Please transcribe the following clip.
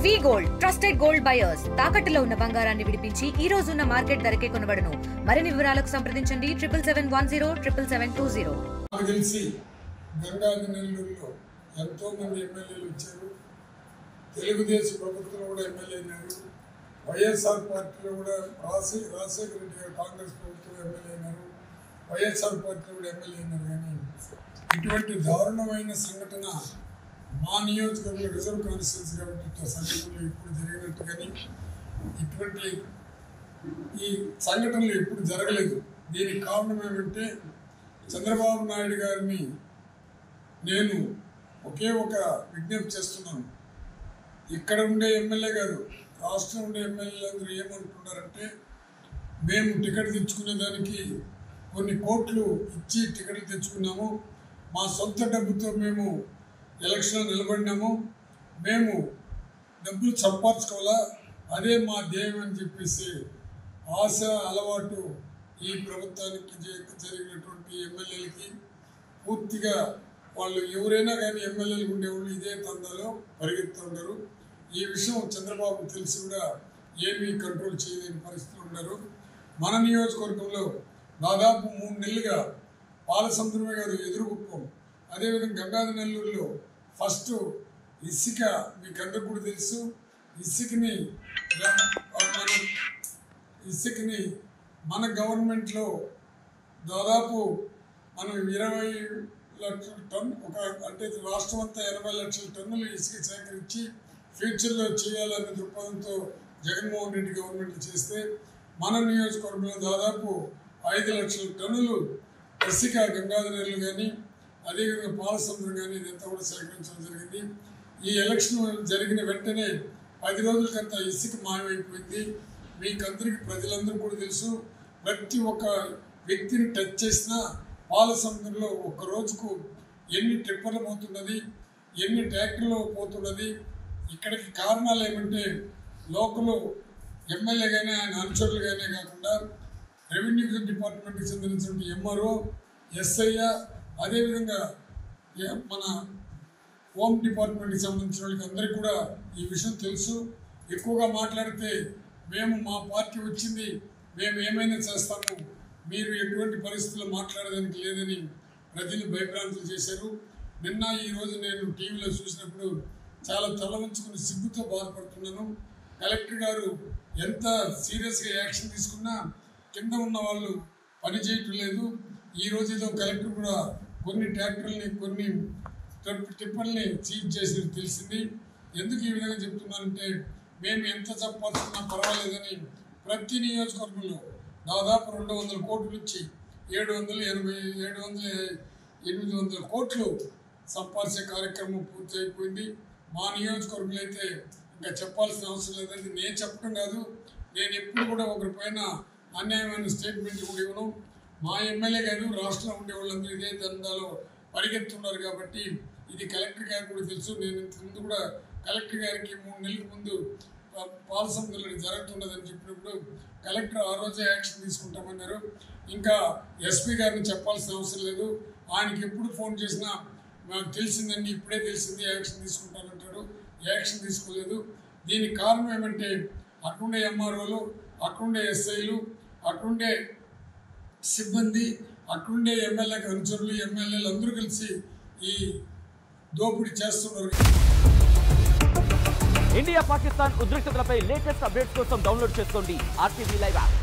వి gold trusted gold buyers తాకట్టులో ఉన్న బంగారాన్ని విడిపించి ఈ రోజు ఉన్న మార్కెట్ ధరకే కొనబడును. మరిన్ని వివరాలకు సంప్రదించండి 7710772020. నాకు తెలిసి గంగాధి నెల్లూరులో ఎంతో మంది ఎమ్మెల్యేలు వచ్చారు. తెలుగుదేశం ప్రభుత్వంలో కూడా ఎమ్మెల్యే అయినారు. వైఎస్ఆర్ పార్టీలో కూడా రాజశేఖర రెడ్డి గారు కాంగ్రెస్ ప్రభుత్వంలో ఎమ్మెల్యే అయినారు. వైఎస్ఆర్ పార్టీలో కూడా ఎమ్మెల్యే అయినారు. కానీ ఇటువంటి దారుణమైన సంఘటన మా నియోజకవర్గంలో రిజర్వ్ కాన్స్టిట్యున్సీ కాబట్టి సంఘటనలు ఇప్పుడు జరిగినట్టు కానీ ఇటువంటి ఈ సంఘటనలు ఎప్పుడు జరగలేదు. దీనికి కారణం ఏమంటే చంద్రబాబు నాయుడు గారిని నేను ఒకే ఒక విజ్ఞప్తి చేస్తున్నాను. ఇక్కడ ఉండే ఎమ్మెల్యే గారు, రాష్ట్రం ఉండే ఎమ్మెల్యేలు అందరూ ఏమంటున్నారంటే మేము టికెట్ తెచ్చుకునే దానికి కొన్ని కోట్లు ఇచ్చి టికెట్లు తెచ్చుకున్నాము, మా సొంత డబ్బుతో మేము ఎలక్షన్లో నిలబడినాము, మేము డబ్బులు సంపాదించుకోవాలా, అదే మా ధ్యేయం అని చెప్పేసి ఆశ అలవాటు ఈ ప్రభుత్వానికి జరిగినటువంటి ఎమ్మెల్యేలకి పూర్తిగా వాళ్ళు ఎవరైనా కానీ ఎమ్మెల్యేలు ఉండేవాళ్ళు ఇదే తందాలో పరిగెత్తుంటారు. ఈ విషయం చంద్రబాబు తెలిసి కూడా ఏమీ కంట్రోల్ చేయలేని పరిస్థితులు ఉన్నారు. మన నియోజకవర్గంలో దాదాపు 3 నెలలుగా పాలసముద్రమే కాదు ఎదురుగుప్పం, అదేవిధంగా గంగాధి నెల్లూరులో ఫస్ట్ ఇసుక మీకు అందరికీ కూడా తెలుసు. ఇసుకని మన గవర్నమెంట్లో దాదాపు మనం 20 లక్షల టన్ను అంటే రాష్ట్రం అంతా 80 లక్షల టన్నులు ఇసుక సేకరించి ఫ్యూచర్లో చేయాలనే దృక్పథంతో జగన్మోహన్ రెడ్డి గవర్నమెంట్ చేస్తే మన నియోజకవర్గంలో దాదాపు 5 లక్షల టన్నులు ఇసుక గంగాధి నెల్లూరు కానీ అదేవిధంగా పాలసముద్రం కానీ ఇదంతా కూడా సేకరించడం జరిగింది. ఈ ఎలక్షన్ జరిగిన వెంటనే 10 రోజులకంతా ఇసుక మాయమైపోయింది. మీకందరికీ ప్రజలందరూ కూడా తెలుసు. ప్రతి ఒక్క వ్యక్తిని టచ్ చేసినా పాలసముద్రంలో ఒక్క రోజుకు ఎన్ని ట్రిప్పర్లు పోతున్నది, ఎన్ని ట్రాక్టర్లు పోతున్నది. ఇక్కడికి కారణాలు ఏమంటే లోకల్ ఎమ్మెల్యే కానీ ఆయన అనుచరులు కానీ కాకుండా రెవెన్యూ డిపార్ట్మెంట్కి చెందినటువంటి ఎంఆర్ఓ, ఎస్ఐ, అదేవిధంగా మన హోమ్ డిపార్ట్మెంట్కి సంబంధించిన వాళ్ళకి అందరికీ కూడా ఈ విషయం తెలుసు. ఎక్కువగా మాట్లాడితే మేము మా పార్టీ వచ్చింది, మేము ఏమైనా చేస్తాము, మీరు ఎటువంటి పరిస్థితుల్లో మాట్లాడడానికి లేదని ప్రజలు భయభ్రాంతులు చేశారు. నిన్న ఈరోజు నేను టీవీలో చూసినప్పుడు చాలా తలవంచుకుని సిగ్గుతో బాధపడుతున్నాను. కలెక్టర్ గారు ఎంత సీరియస్గా యాక్షన్ తీసుకున్నా కింద ఉన్న వాళ్ళు పని చేయటం లేదు. ఈరోజు ఏదో కలెక్టర్ కూడా కొన్ని ట్రాక్టర్లని కొన్ని టిప్పర్ని సీజ్ చేసి తెలిసింది. ఎందుకు ఈ విధంగా చెప్తున్నానంటే మేము ఎంత సంపాదించినా పర్వాలేదని ప్రతి నియోజకవర్గంలో దాదాపు 200 కోట్లు ఇచ్చి 800 కోట్లు సంపాదించే కార్యక్రమం పూర్తి అయిపోయింది. మా నియోజకవర్గంలో అయితే ఇంకా చెప్పాల్సిన అవసరం లేదండి. నేను చెప్పడం కాదు, నేను ఎప్పుడు కూడా ఒకరిపైన అన్యాయమైన స్టేట్మెంట్ కూడా ఇవ్వను. మా ఎమ్మెల్యే గారు రాష్ట్రంలో ఉండే వాళ్ళందరూ ఇదే దందాలో పరిగెత్తున్నారు కాబట్టి ఇది కలెక్టర్ గారికి కూడా తెలుసు. నేను ఇంతకుముందు కూడా కలెక్టర్ గారికి 3 నెలల ముందు పాలసముద్రంలో జరుగుతున్నదని చెప్పినప్పుడు కలెక్టర్ ఆ రోజే యాక్షన్ తీసుకుంటామన్నారు. ఇంకా ఎస్పీ గారిని చెప్పాల్సిన అవసరం లేదు. ఆయనకి ఎప్పుడు ఫోన్ చేసినా నాకు తెలిసిందండి, ఇప్పుడే తెలిసింది, యాక్షన్ తీసుకుంటానంటాడు. యాక్షన్ తీసుకోలేదు. దీనికి కారణం ఏమంటే అక్కడుండే ఎంఆర్ఓలు, అక్కడుండే ఎస్ఐలు, అక్కడుండే సిబ్బంది, అక్కడుండే ఎమ్మెల్యేకి అనుచరులు, ఎమ్మెల్యేలు అందరూ కలిసి ఈ దోపిడీ చేస్తున్నారు. ఇండియా పాకిస్తాన్ ఉద్రిక్తతలపై లేటెస్ట్ అప్డేట్స్ కోసం డౌన్లోడ్ చేసుకోండి RTV లైవ్ యాప్.